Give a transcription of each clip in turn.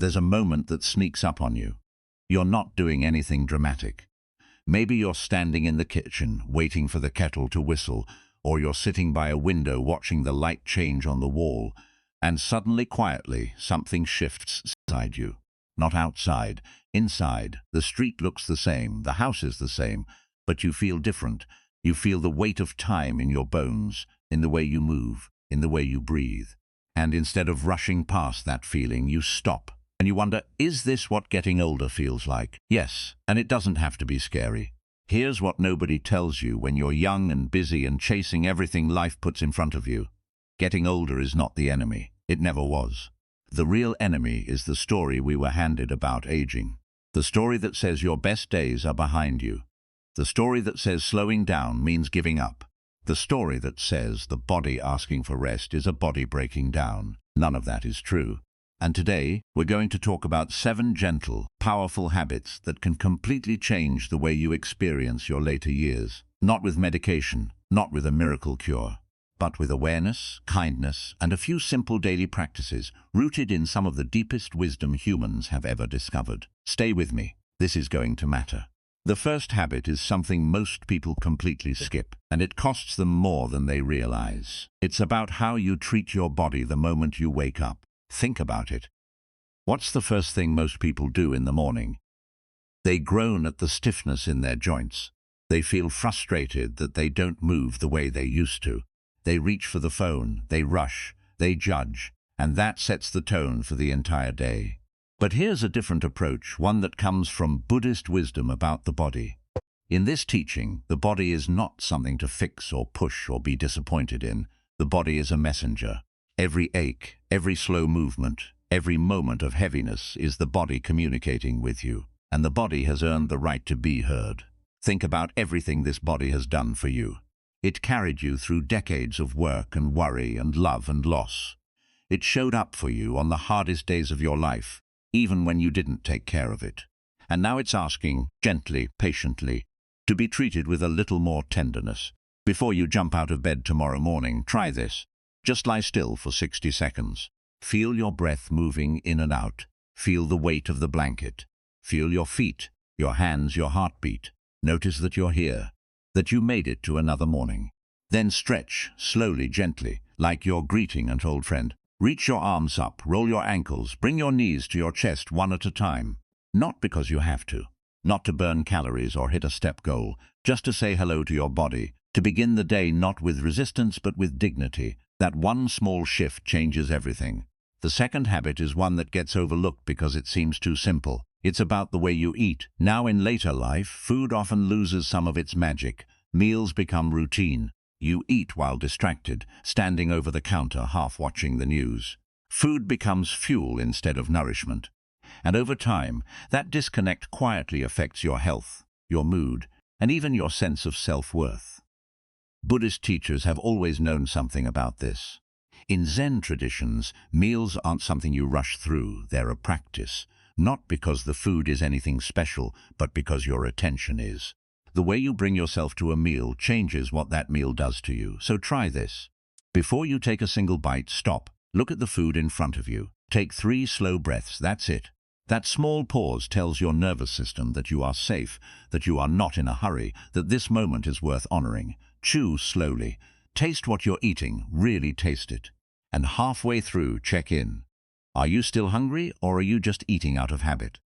There's a moment that sneaks up on you. You're not doing anything dramatic. Maybe you're standing in the kitchen, waiting for the kettle to whistle, or you're sitting by a window watching the light change on the wall, and suddenly, quietly, something shifts inside you. Not outside, inside. The street looks the same, the house is the same, but you feel different. You feel the weight of time in your bones, in the way you move, in the way you breathe. And instead of rushing past that feeling, you stop. And you wonder, is this what getting older feels like? Yes, and it doesn't have to be scary. Here's what nobody tells you when you're young and busy and chasing everything life puts in front of you. Getting older is not the enemy. It never was. The real enemy is the story we were handed about aging. The story that says your best days are behind you. The story that says slowing down means giving up. The story that says the body asking for rest is a body breaking down. None of that is true. And today, we're going to talk about 7 gentle, powerful habits that can completely change the way you experience your later years. Not with medication, not with a miracle cure, but with awareness, kindness, and a few simple daily practices rooted in some of the deepest wisdom humans have ever discovered. Stay with me. This is going to matter. The first habit is something most people completely skip, and it costs them more than they realize. It's about how you treat your body the moment you wake up. Think about it. What's the first thing most people do in the morning? They groan at the stiffness in their joints. They feel frustrated that they don't move the way they used to. They reach for the phone, they rush, they judge, and that sets the tone for the entire day. But here's a different approach, one that comes from Buddhist wisdom about the body. In this teaching, the body is not something to fix or push or be disappointed in. The body is a messenger. Every ache, every slow movement, every moment of heaviness is the body communicating with you, and the body has earned the right to be heard. Think about everything this body has done for you. It carried you through decades of work and worry and love and loss. It showed up for you on the hardest days of your life, even when you didn't take care of it. And now it's asking, gently, patiently, to be treated with a little more tenderness. Before you jump out of bed tomorrow morning, try this. Just lie still for 60 seconds. Feel your breath moving in and out. Feel the weight of the blanket. Feel your feet, your hands, your heartbeat. Notice that you're here, that you made it to another morning. Then stretch, slowly, gently, like you're greeting an old friend. Reach your arms up, roll your ankles, bring your knees to your chest one at a time. Not because you have to, not to burn calories or hit a step goal, just to say hello to your body, to begin the day not with resistance but with dignity. That one small shift changes everything. The second habit is one that gets overlooked because it seems too simple. It's about the way you eat. Now in later life, food often loses some of its magic. Meals become routine. You eat while distracted, standing over the counter, half watching the news. Food becomes fuel instead of nourishment. And over time, that disconnect quietly affects your health, your mood, and even your sense of self-worth. Buddhist teachers have always known something about this. In Zen traditions, meals aren't something you rush through, they're a practice. Not because the food is anything special, but because your attention is. The way you bring yourself to a meal changes what that meal does to you, so try this. Before you take a single bite, stop. Look at the food in front of you. Take 3 slow breaths, that's it. That small pause tells your nervous system that you are safe, that you are not in a hurry, that this moment is worth honoring. Chew slowly. Taste what you're eating, really taste it. And halfway through, check in. Are you still hungry, or are you just eating out of habit?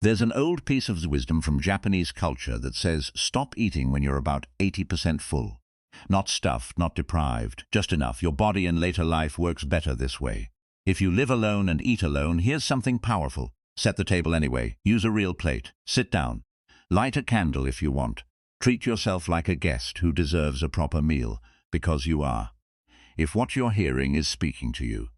There's an old piece of wisdom from Japanese culture that says stop eating when you're about 80% full. Not stuffed, not deprived, just enough. Your body in later life works better this way. If you live alone and eat alone, here's something powerful. Set the table anyway. Use a real plate. Sit down. Light a candle if you want. Treat yourself like a guest who deserves a proper meal, because you are. If what you're hearing is speaking to you,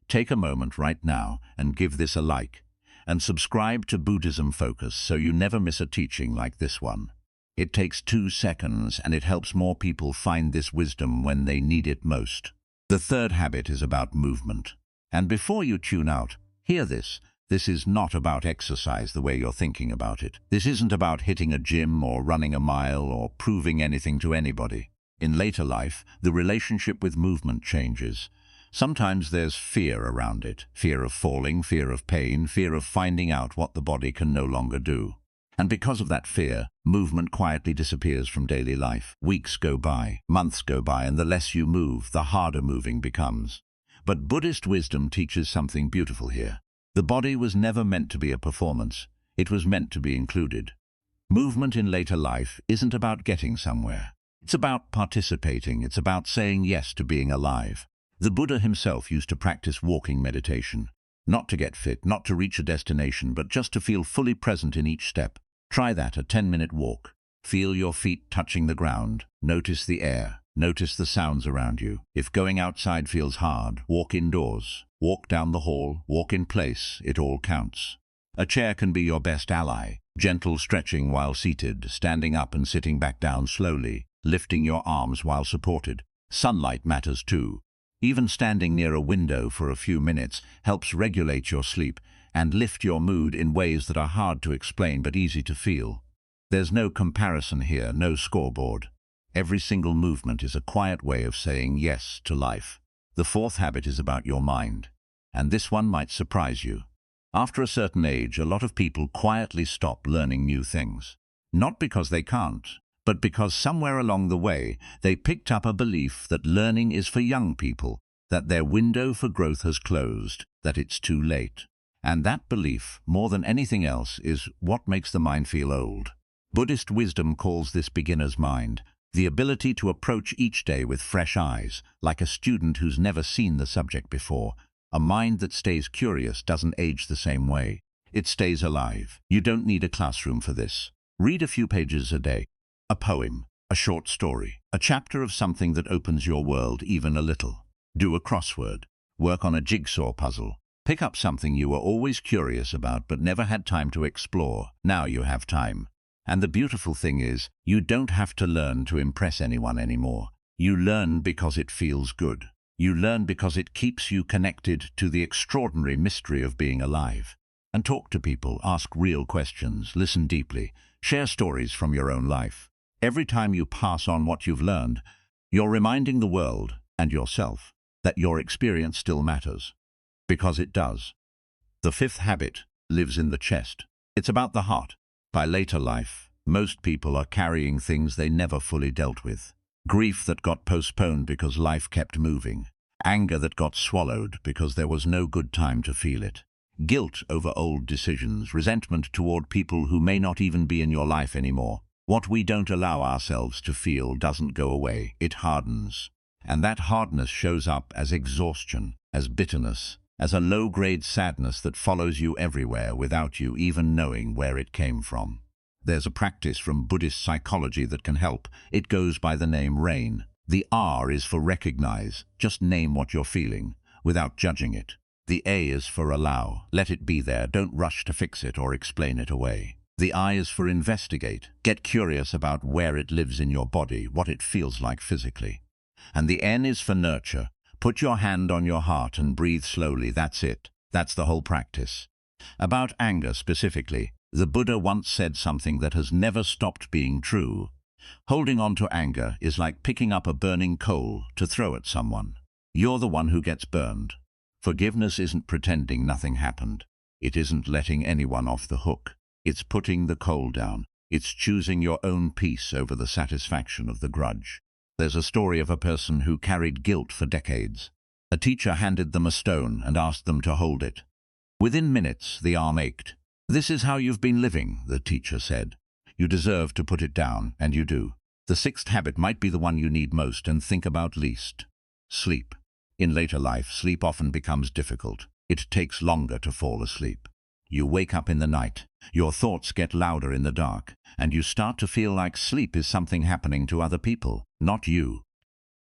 take a moment right now and give this a like, and subscribe to Buddhism Focus so you never miss a teaching like this one. It takes 2 seconds and it helps more people find this wisdom when they need it most. The third habit is about movement. And before you tune out, hear this. This is not about exercise the way you're thinking about it. This isn't about hitting a gym or running a mile or proving anything to anybody. In later life, the relationship with movement changes. Sometimes there's fear around it, fear of falling, fear of pain, fear of finding out what the body can no longer do. And because of that fear, movement quietly disappears from daily life. Weeks go by, months go by, and the less you move, the harder moving becomes. But Buddhist wisdom teaches something beautiful here. The body was never meant to be a performance. It was meant to be included. Movement in later life isn't about getting somewhere. It's about participating. It's about saying yes to being alive. The Buddha himself used to practice walking meditation. Not to get fit, not to reach a destination, but just to feel fully present in each step. Try that, a 10-minute walk. Feel your feet touching the ground. Notice the air. Notice the sounds around you. If going outside feels hard, walk indoors. Walk down the hall. Walk in place. It all counts. A chair can be your best ally. Gentle stretching while seated, standing up and sitting back down slowly, lifting your arms while supported. Sunlight matters too. Even standing near a window for a few minutes helps regulate your sleep and lift your mood in ways that are hard to explain but easy to feel. There's no comparison here, no scoreboard. Every single movement is a quiet way of saying yes to life. The fourth habit is about your mind, and this one might surprise you. After a certain age, a lot of people quietly stop learning new things. Not because they can't, but because somewhere along the way they picked up a belief that learning is for young people, that their window for growth has closed, that it's too late. And that belief, more than anything else, is what makes the mind feel old. Buddhist wisdom calls this beginner's mind, the ability to approach each day with fresh eyes, like a student who's never seen the subject before. A mind that stays curious doesn't age the same way. It stays alive. You don't need a classroom for this. Read a few pages a day. A poem, a short story, a chapter of something that opens your world even a little. Do a crossword. Work on a jigsaw puzzle. Pick up something you were always curious about but never had time to explore. Now you have time. And the beautiful thing is, you don't have to learn to impress anyone anymore. You learn because it feels good. You learn because it keeps you connected to the extraordinary mystery of being alive. And talk to people, ask real questions, listen deeply, share stories from your own life. Every time you pass on what you've learned, you're reminding the world and yourself that your experience still matters. Because it does. The fifth habit lives in the chest. It's about the heart. By later life, most people are carrying things they never fully dealt with. Grief that got postponed because life kept moving. Anger that got swallowed because there was no good time to feel it. Guilt over old decisions. Resentment toward people who may not even be in your life anymore. What we don't allow ourselves to feel doesn't go away. It hardens. And that hardness shows up as exhaustion, as bitterness, as a low-grade sadness that follows you everywhere without you even knowing where it came from. There's a practice from Buddhist psychology that can help. It goes by the name RAIN. The R is for recognize. Just name what you're feeling, without judging it. The A is for allow. Let it be there. Don't rush to fix it or explain it away. The I is for investigate. Get curious about where it lives in your body, what it feels like physically. And the N is for nurture. Put your hand on your heart and breathe slowly. That's it. That's the whole practice. About anger specifically, the Buddha once said something that has never stopped being true. Holding on to anger is like picking up a burning coal to throw at someone. You're the one who gets burned. Forgiveness isn't pretending nothing happened. It isn't letting anyone off the hook. It's putting the coal down. It's choosing your own peace over the satisfaction of the grudge. There's a story of a person who carried guilt for decades. A teacher handed them a stone and asked them to hold it. Within minutes, the arm ached. "This is how you've been living," the teacher said. "You deserve to put it down, and you do." The sixth habit might be the one you need most and think about least. Sleep. In later life, sleep often becomes difficult. It takes longer to fall asleep. You wake up in the night, your thoughts get louder in the dark, and you start to feel like sleep is something happening to other people, not you.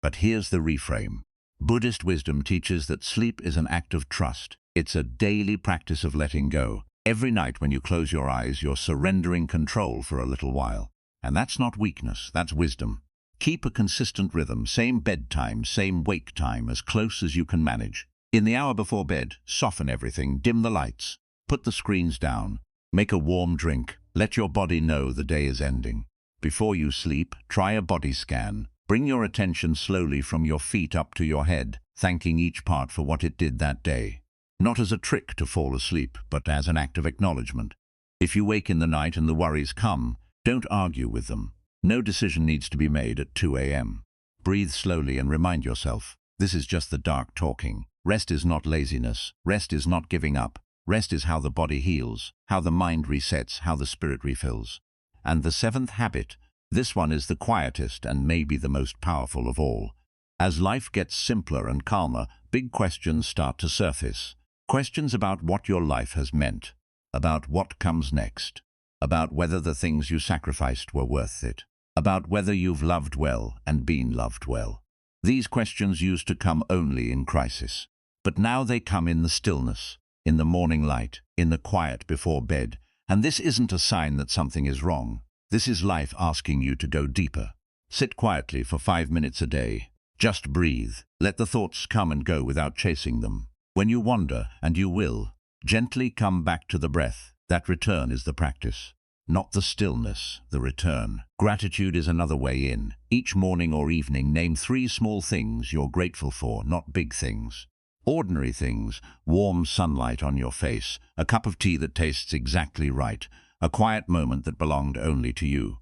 But here's the reframe. Buddhist wisdom teaches that sleep is an act of trust. It's a daily practice of letting go. Every night when you close your eyes, you're surrendering control for a little while. And that's not weakness, that's wisdom. Keep a consistent rhythm, same bedtime, same wake time, as close as you can manage. In the hour before bed, soften everything, dim the lights, put the screens down, make a warm drink, let your body know the day is ending. Before you sleep, try a body scan. Bring your attention slowly from your feet up to your head. thanking each part for what it did that day. Not as a trick to fall asleep, but as an act of acknowledgement. If you wake in the night and the worries come, don't argue with them. No decision needs to be made at 2 a.m. Breathe slowly and remind yourself, this is just the dark talking. Rest is not laziness. Rest is not giving up. Rest is how the body heals, how the mind resets, how the spirit refills. And the seventh habit, this one is the quietest and maybe the most powerful of all. As life gets simpler and calmer, big questions start to surface. Questions about what your life has meant, about what comes next, about whether the things you sacrificed were worth it, about whether you've loved well and been loved well. These questions used to come only in crisis, but now they come in the stillness, in the morning light, in the quiet before bed. And this isn't a sign that something is wrong. This is life asking you to go deeper. Sit quietly for 5 minutes a day. Just breathe. Let the thoughts come and go without chasing them. When you wander, and you will, gently come back to the breath. That return is the practice, not the stillness, the return. Gratitude is another way in. Each morning or evening, name 3 small things you're grateful for, not big things. Ordinary things, warm sunlight on your face, a cup of tea that tastes exactly right, a quiet moment that belonged only to you.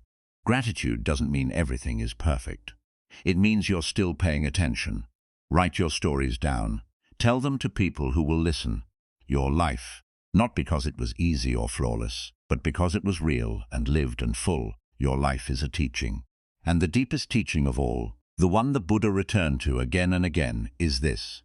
Gratitude doesn't mean everything is perfect. It means you're still paying attention. Write your stories down. Tell them to people who will listen. Your life, not because it was easy or flawless, but because it was real and lived and full. Your life is a teaching. And the deepest teaching of all, the one the Buddha returned to again and again, is this.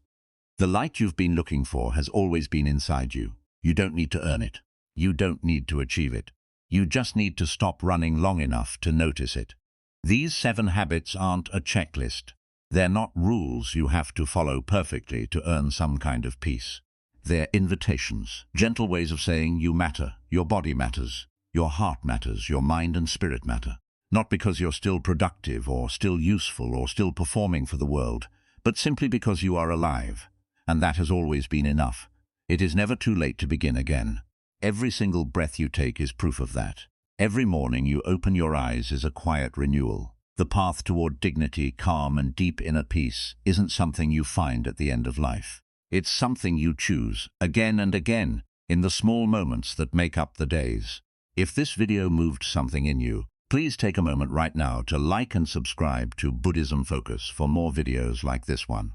The light you've been looking for has always been inside you. You don't need to earn it. You don't need to achieve it. You just need to stop running long enough to notice it. These 7 habits aren't a checklist. They're not rules you have to follow perfectly to earn some kind of peace. They're invitations, gentle ways of saying you matter, your body matters, your heart matters, your mind and spirit matter. Not because you're still productive or still useful or still performing for the world, but simply because you are alive. And that has always been enough. It is never too late to begin again. Every single breath you take is proof of that. Every morning you open your eyes is a quiet renewal. The path toward dignity, calm and deep inner peace isn't something you find at the end of life. It's something you choose, again and again, in the small moments that make up the days. If this video moved something in you, please take a moment right now to like and subscribe to Buddhism Focus for more videos like this one.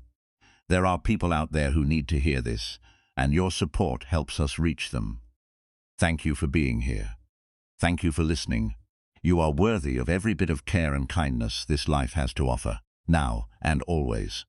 There are people out there who need to hear this, and your support helps us reach them. Thank you for being here. Thank you for listening. You are worthy of every bit of care and kindness this life has to offer, now and always.